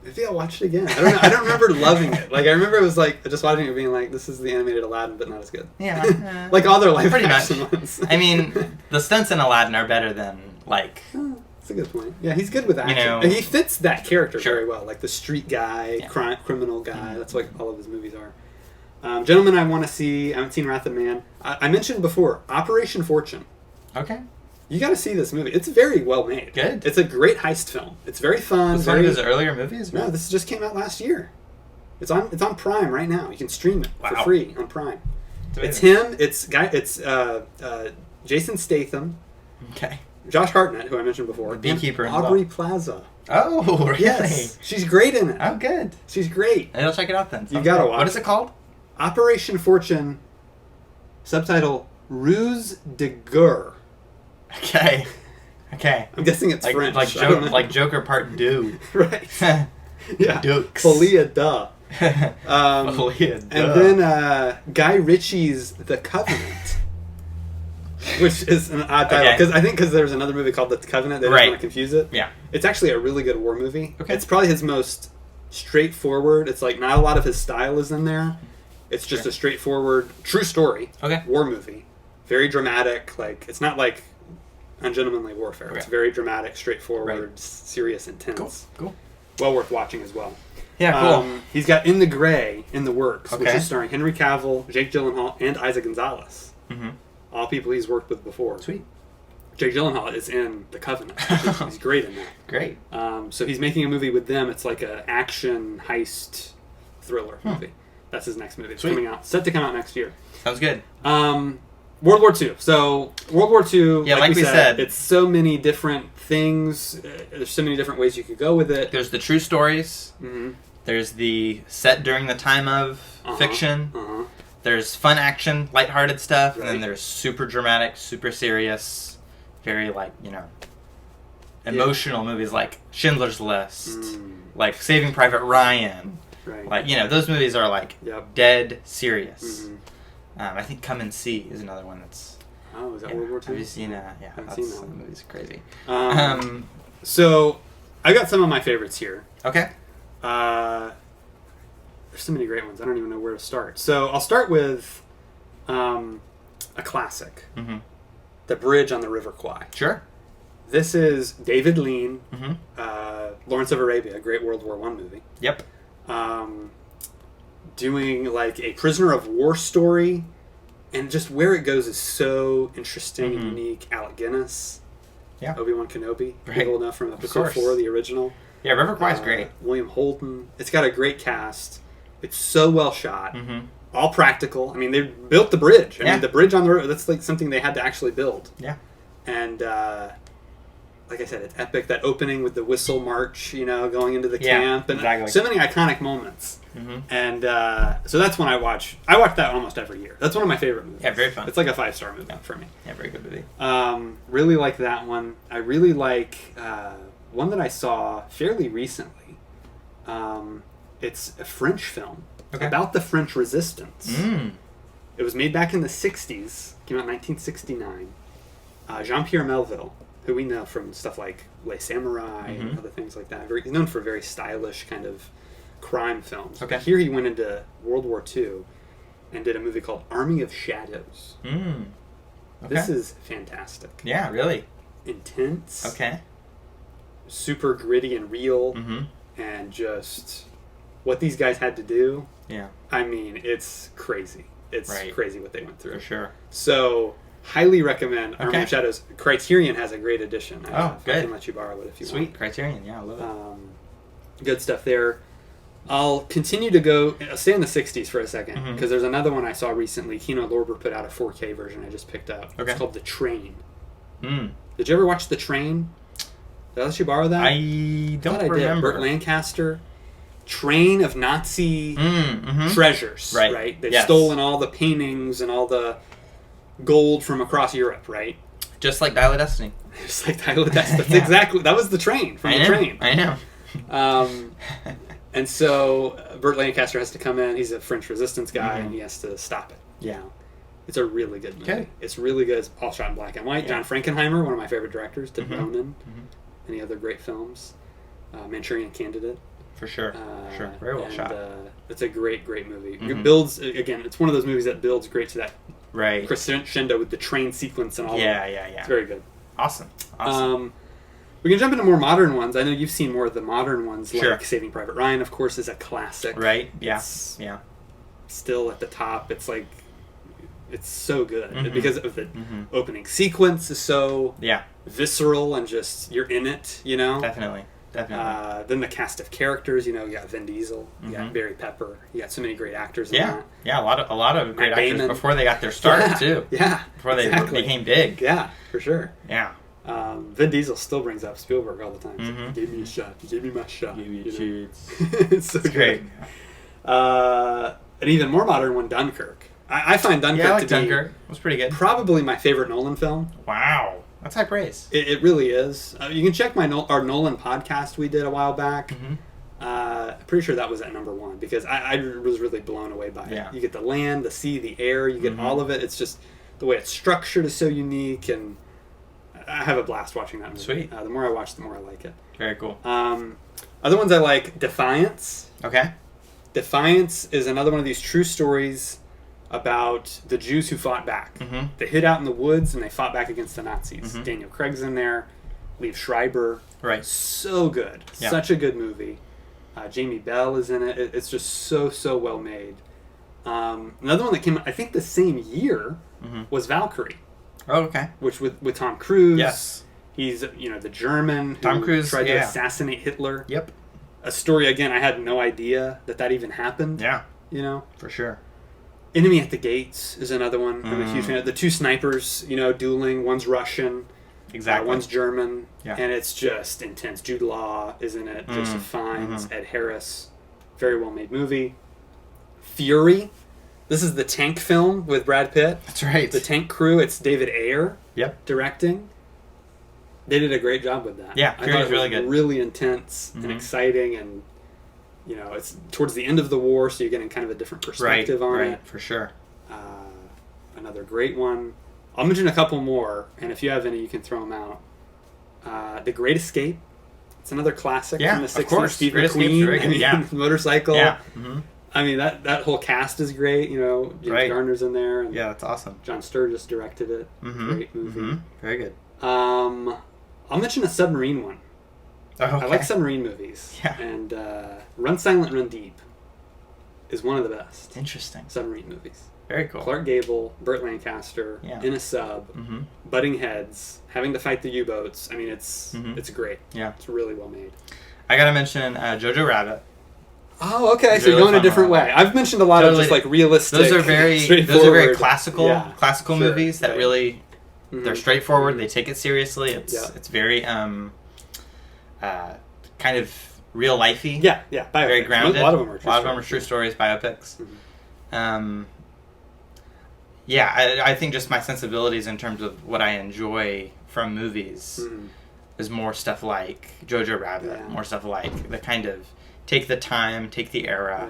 Maybe I'll watch it again. I don't know. I don't remember loving it. Like, I remember it was like, just watching it being like, this is the animated Aladdin, but not as good. Yeah. Like all their live pretty action much. ones. I mean, the stunts in Aladdin are better than, like... That's a good point. Yeah, he's good with action. You know, and he fits that character sure. very well. Like the street guy, criminal guy. That's what all of his movies are. Gentlemen, I want to see. I haven't seen Wrath of Man. I mentioned before, Operation Fortune. Okay. You got to see this movie. It's very well made. Good. It's a great heist film. It's very fun. It's one of his earlier movies? No, this just came out last year. It's on Prime right now. You can stream it for free on Prime. It's him. It's Jason Statham. Okay. Josh Hartnett, who I mentioned before. The beekeeper. Aubrey Plaza. Oh, really? Yes. She's great in it. Oh, good. She's great. Maybe I'll check it out then. You gotta watch. What is it called? Operation Fortune. Subtitle: Ruse de Guerre. Okay. I'm guessing it's French. Like Joker Part 2. Right. Yeah. Dukes. Folia da. Folia da. And then Guy Ritchie's The Covenant. Which is an odd title, because there's another movie called The Covenant. They don't want to confuse it. Yeah, it's actually a really good war movie. Okay, it's probably his most straightforward. It's like not a lot of his style is in there. It's just a straightforward, true story. War movie, very dramatic. Like it's not like Ungentlemanly Warfare. Okay. It's very dramatic, straightforward, serious, intense. Cool. Well worth watching as well. Yeah, cool. He's got In the Grey in the works, which is starring Henry Cavill, Jake Gyllenhaal, and Isaac Gonzalez. Mm-hmm. All people he's worked with before. Sweet. Jake Gyllenhaal is in The Covenant. He's great in that. Great. So he's making a movie with them. It's like an action heist thriller movie. That's his next movie. It's coming out. Set to come out next year. Sounds good. World War II. So World War II, like we said, it's so many different things. There's so many different ways you could go with it. There's the true stories. Mm-hmm. There's the set during the time of fiction. There's fun action, lighthearted stuff, and then there's super dramatic, super serious, very emotional movies like Schindler's List, like Saving Private Ryan. Right. Like those movies are like dead serious. Mm-hmm. I think Come and See is another one that's. Oh, is that World War II? Have you seen that? Yeah, I've seen that. The movie's crazy. So I got some of my favorites here. Okay. There's so many great ones. I don't even know where to start. So I'll start with a classic. Mm-hmm. The Bridge on the River Kwai. Sure. This is David Lean, Lawrence of Arabia, a great World War I movie. Yep. Doing like a prisoner of war story, and just where it goes is so interesting and unique. Alec Guinness. Yeah. Obi-Wan Kenobi. Right. People know from episode 4, the original. Yeah, River Kwai is great. William Holden. It's got a great cast. It's so well shot. Mm-hmm. All practical. I mean, they built the bridge. I mean, the bridge on the river, that's like something they had to actually build. Yeah. And like I said, it's epic. That opening with the whistle march, going into the camp. And exactly. So many iconic moments. Mm-hmm. And so that's one I watch. I watch that almost every year. That's one of my favorite movies. Yeah, very fun. It's like a 5-star movie for me. Yeah, very good movie. Really like that one. I really like one that I saw fairly recently. It's a French film about the French Resistance. It was made back in the 60s. Came out in 1969. Jean-Pierre Melville, who we know from stuff like Les Samurai and other things like that. He's known for very stylish kind of crime films. Okay. Here he went into World War II and did a movie called Army of Shadows. This is fantastic. Yeah, really. Intense. Okay. Super gritty and real. And just what these guys had to do. Yeah. I mean, it's crazy. It's crazy what they went through. For sure. So, highly recommend Army of Shadows. Criterion has a great edition. Good. I can let you borrow it if you want. Sweet. Criterion, yeah, I love it. Good stuff there. I'll continue to stay in the 60s for a second, because there's another one I saw recently. Kino Lorber put out a 4K version I just picked up. It's called The Train. Did you ever watch The Train? Did I let you borrow that? I don't remember. Burt Lancaster. Train of Nazi treasures, right? They've stolen all the paintings and all the gold from across Europe, right? Just like Dial of Destiny. Just like Dial of Destiny. That's exactly. That was the train from The Train. I know. And so Burt Lancaster has to come in. He's a French resistance guy, and he has to stop it. Yeah. It's a really good movie. Okay. It's really good. It's all shot in black and white. John Frankenheimer, one of my favorite directors, did Ronin. Any other great films? Manchurian Candidate. For sure. Very well shot. It's a great movie. It builds, again, it's one of those movies that builds great to that crescendo with the train sequence and all that. Yeah. It's very good. Awesome. We can jump into more modern ones. I know you've seen more of the modern ones, like Saving Private Ryan, of course, is a classic. Right, yeah. Still at the top. It's like, it's so good. Because of the opening sequence is so visceral and just, you're in it, you know? Definitely. Then the cast of characters, you got Vin Diesel, you got Barry Pepper, you got so many great actors in that. Yeah, a lot of great actors before they got their start, too. Yeah, before they became big. Yeah, for sure. Yeah. Vin Diesel still brings up Spielberg all the time. Like, give me a shot. Give me my shot. Give me a chance. It's so great. An even more modern one, Dunkirk. I find Dunkirk to be Dunkirk. It was pretty good. Probably my favorite Nolan film. Wow. That's high praise. It really is. You can check our Nolan podcast we did a while back. Pretty sure that was at number 1 because I was really blown away by it. You get the land, the sea, the air. You get all of it. It's just the way it's structured is so unique, and I have a blast watching that movie. Sweet. The more I watch, the more I like it. Very cool. Other ones I like, Defiance. Okay. Defiance is another one of these true stories about the Jews who fought back. They hid out in the woods and they fought back against the Nazis. Daniel Craig's in there. Liev Schreiber. Right. So good. Yeah. Such a good movie. Jamie Bell is in it. It's just so well made. Another one that came out, I think the same year, was Valkyrie. Oh, okay. Which with Tom Cruise. Yes. He's, the German Tom Cruise tried to assassinate Hitler. Yep. A story, again, I had no idea that even happened. Yeah. For sure. Enemy at the Gates is another one. I'm a huge fan of. The two snipers, dueling. One's Russian. Exactly. One's German. Yeah. And it's just intense. Jude Law is in it. Joseph Fiennes. Ed Harris. Very well made movie. Fury. This is the tank film with Brad Pitt. That's right. The tank crew. It's David Ayer. Yep. Directing. They did a great job with that. Yeah, I thought it was really good. Really intense and exciting, and it's towards the end of the war, so you're getting kind of a different perspective on it. For sure. Another great one. I'll mention a couple more, and if you have any, you can throw them out. The Great Escape. It's another classic from the 60s. Of course. Steve McQueen, motorcycle. Yeah. I mean, that whole cast is great. James Garner's in there. And that's awesome. John Sturges directed it. Great movie. Very good. I'll mention a submarine one. Oh, okay. I like submarine movies. Yeah. And Run Silent, Run Deep is one of the best. Interesting. Submarine movies. Very cool. Clark Gable, Burt Lancaster, in a sub, butting heads, having to fight the U-boats. I mean, it's great. Yeah. It's really well made. I gotta mention Jojo Rabbit. Oh, okay. So you're going a different way. I've mentioned a lot of just like realistic. Those are very classical movies that really they're straightforward. They take it seriously. It's very kind of real lifey. Yeah. Biopics. Very grounded. A lot of them are true stories. Biopics. I think just my sensibilities in terms of what I enjoy from movies is more stuff like Jojo Rabbit, more stuff like the kind of take the time, take the era,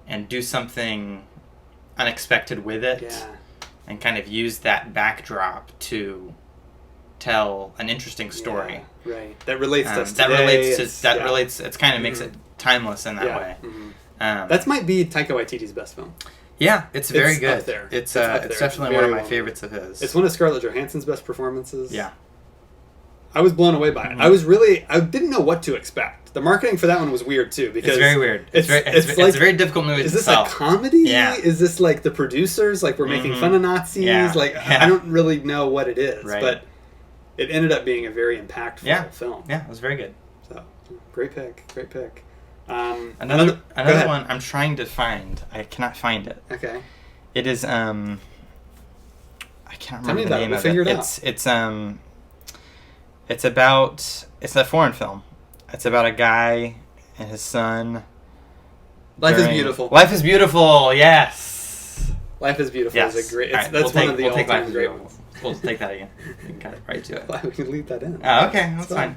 and do something unexpected with it, and kind of use that backdrop to tell an interesting story. That relates to us today. It kind of makes it timeless in that way. That might be Taika Waititi's best film. Yeah, it's very good. Up there. It's definitely one of my favorites of his. It's one of Scarlett Johansson's best performances. Yeah. I was blown away by it. I didn't know what to expect. The marketing for that one was weird too, because it's very weird. It's a very difficult movie. Is this a comedy? Yeah. Is this like the producers we're making fun of Nazis? Yeah. I don't really know what it is, but it ended up being a very impactful film. Yeah, it was very good. So great pick. Another one I'm trying to find. I cannot find it. Okay. It is I can't remember the name of it. Figure it out. It's a foreign film. It's about a guy and his son. Life is Beautiful. Life is Beautiful. Yes. Life is Beautiful. Yes. Is a great. That's one of the all-time great ones. We'll take that again. You can cut it right to it. Why we can leave that in? Oh, okay, that's fine.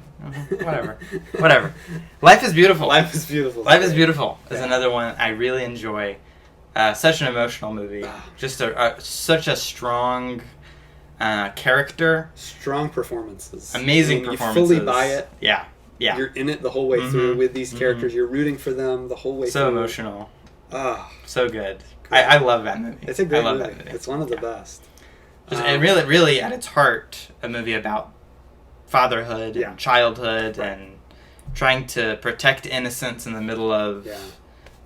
Whatever. Life is Beautiful. Life is Beautiful. Life is Beautiful is another one I really enjoy. Such an emotional movie. Just such a strong character. Strong performances. Amazing performances. You fully buy it. Yeah. you're in it the whole way through with these characters. You're rooting for them the whole way through. So emotional. Oh, so good. I love that movie. It's a great movie. It's one of the best. And really, at its heart, a movie about fatherhood and childhood and trying to protect innocence in the middle of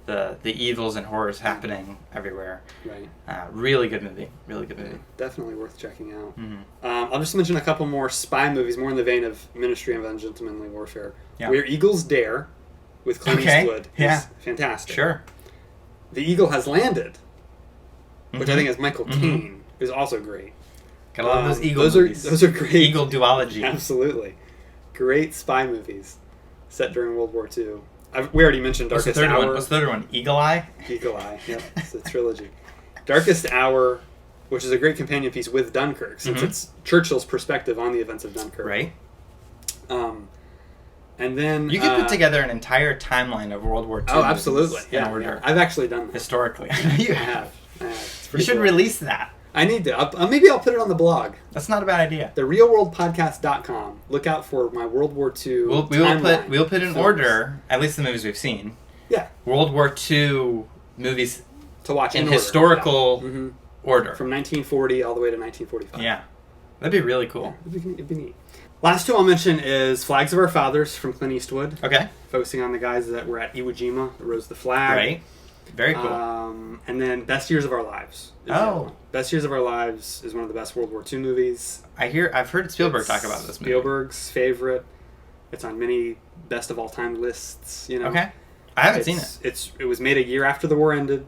the evils and horrors happening everywhere. Right. Really good movie. Really good movie. Definitely worth checking out. I'll just mention a couple more spy movies, more in the vein of Ministry of Ungentlemanly Warfare. Yeah. Where Eagles Dare with Clint Eastwood is fantastic. Sure. The Eagle Has Landed, which I think is Michael Caine, is also great. Gotta love those Eagle movies. Those are great. Eagle duology. Absolutely. Great spy movies set during World War II. We already mentioned Darkest Hour. What's the third one? Eagle Eye? Eagle Eye, yep. It's a trilogy. Darkest Hour, which is a great companion piece with Dunkirk, since it's Churchill's perspective on the events of Dunkirk. Right. And then... You could put together an entire timeline of World War II. Oh, absolutely. Yeah. I've actually done that. Historically. You have. You should release that. I need to. Maybe I'll put it on the blog. That's not a bad idea. TheRealWorldPodcast.com. Look out for my World War II We'll put in order, at least the movies we've seen. Yeah. World War II movies to watch in historical order. From 1940 all the way to 1945. Yeah. That'd be really cool. Yeah, it'd be neat. Last two I'll mention is Flags of Our Fathers from Clint Eastwood. Okay. Focusing on the guys that were at Iwo Jima, that rose the flag. Right. Very cool. And then Best Years of Our Lives. Best Years of Our Lives is one of the best World War II movies. I've heard Spielberg talk about this movie. Spielberg's favorite. It's on many best of all time lists. Okay. I haven't seen it. It was made a year after the war ended.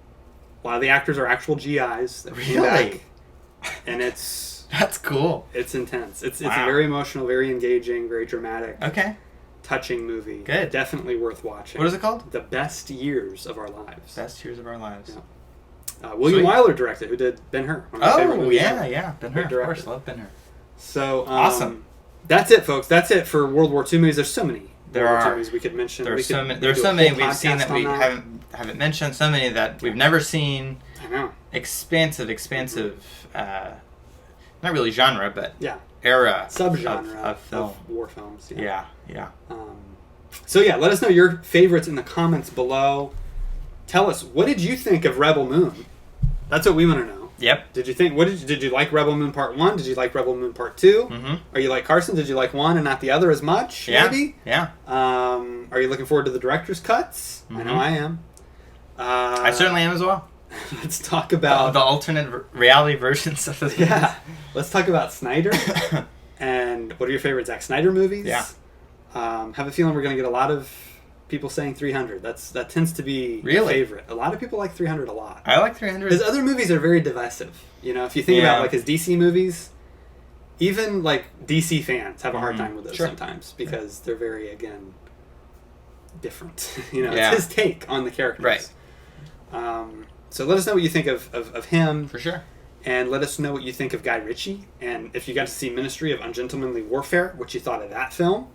A lot of the actors are actual GIs that came back. And that's cool. It's intense. It's very emotional, very engaging, very dramatic. Okay. Touching movie. Good. Definitely worth watching. What is it called? The Best Years of Our Lives. Best Years of Our Lives. Yeah. William Wyler directed, who did Ben-Hur. Yeah. Ben-Hur. Of course, love Ben-Hur. So, awesome. That's it, folks. That's it for World War II movies. There's so many World War II movies we could mention. There's so many we've seen that we haven't mentioned. So many that we've never seen. I know. Expansive. Not really genre, but era subgenre of film. Of war films. Yeah. So let us know your favorites in the comments below. Tell us, what did you think of Rebel Moon? That's what we want to know. Yep. Did you like Rebel Moon Part 1? Did you like Rebel Moon Part 2? Mm-hmm. Are you like Carson? Did you like one and not the other as much? Maybe? Yeah. Are you looking forward to the director's cuts? Mm-hmm. I know I am. I certainly am as well. Let's talk about... The alternate reality versions of this movie. Yeah. Let's talk about Snyder. And what are your favorite Zack Snyder movies? Yeah. Have a feeling we're going to get a lot of people saying 300. That tends to be a favorite. A lot of people like 300 a lot. I like 300. His other movies are very divisive. If you think about his DC movies, even DC fans have a hard time with those sometimes because they're very, again, different. It's his take on the characters. Right. So let us know what you think of him. For sure. And let us know what you think of Guy Ritchie. And if you got to see Ministry of Ungentlemanly Warfare, what you thought of that film.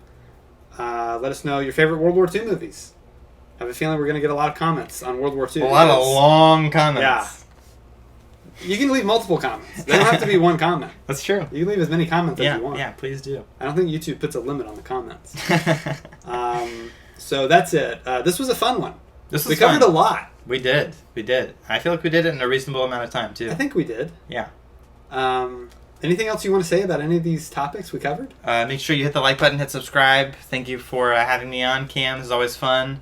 Let us know your favorite World War II movies. I have a feeling we're going to get a lot of comments on World War II. A lot of long comments. Yeah. You can leave multiple comments. They don't have to be one comment. That's true. You can leave as many comments as you want. Yeah, please do. I don't think YouTube puts a limit on the comments. So that's it. This was a fun one. We covered a lot. We did. I feel like we did it in a reasonable amount of time, too. I think we did. Yeah. Anything else you want to say about any of these topics we covered? Make sure you hit the like button, hit subscribe. Thank you for having me on, Cam. This is always fun.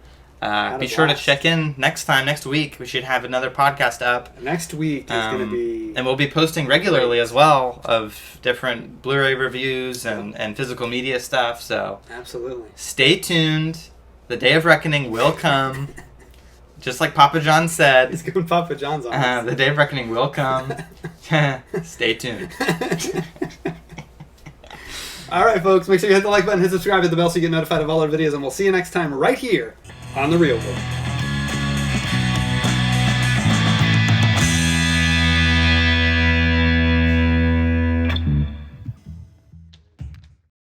Be sure to check in next week. We should have another podcast up. Next week is going to be... And we'll be posting regularly as well of different Blu-ray reviews and physical media stuff. So absolutely. Stay tuned. The Day of Reckoning will come. Just like Papa John said. He's going Papa John's on. The Day of Reckoning will come. Stay tuned. All right, folks. Make sure you hit the like button, hit subscribe, hit the bell so you get notified of all our videos, and we'll see you next time right here on The Real World.